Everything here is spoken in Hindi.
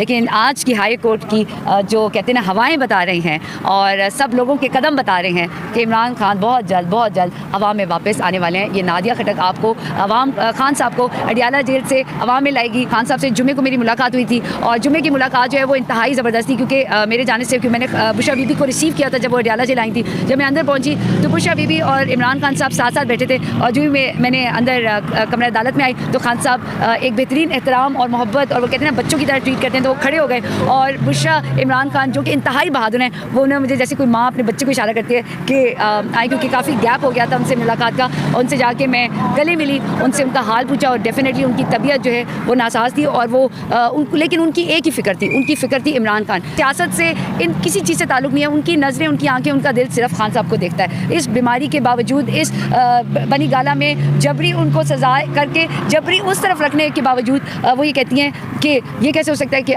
लेकिन आज की हाई कोर्ट की जो कहते हैं ना हवाएं बता रही हैं और सब लोगों के कदम बता रहे हैं कि इमरान खान बहुत जल्द अवाम में वापस आने वाले हैं। ये नादिया खटक आपको अवाम खान साहब को अडियाला जेल से अवाम में लाएगी। खान साहब से जुमे को मेरी मुलाकात हुई थी और जुमे की मुलाकात जो है वो इंतहाई ज़बरदस्त थी, क्योंकि मेरे जाने से मैंने बुशरा बीबी को रिसीव किया था जब वो अडियाला जेल आई थी। जब मैं अंदर पहुंची तो बुशरा बीबी और इमरान खान साहब साथ साथ बैठे थे और जो ही मैंने अंदर कमरा अदालत में आई तो खान साहब एक बेहतरीन एहतराम और मोहब्बत और वो कहते हैं ना बच्चों की तरह ट्रीट करते हैं, तो वो खड़े हो गए और बुशरा इमरान खान जो कि इंतहाई बहादुर हैं वो उन्होंने मुझे जैसे कोई माँ अपने बच्चे को इशारा करती है कि आई, क्योंकि काफ़ी गैप हो गया था उनसे मुलाकात का। उनसे जाके मैं गले मिली, उनसे उनका हाल पूछा और डेफिनेटली उनकी तबीयत जो है वो नासाज थी और वो लेकिन उनकी एक ही फ़िक्र थी, उनकी फ़िक्र थी इमरान खान। सियासत से इन किसी चीज़ से ताल्लुक़ नहीं है, उनकी नज़रें, उनकी आंखें, उनका दिल सिर्फ खान साहब को देखता है। इस बीमारी के बावजूद, इस बनी गाला में जबरी उनको सज़ा करके जबरी उस तरफ रखने के बावजूद वो ये कहती हैं कि ये कैसे हो सकता है कि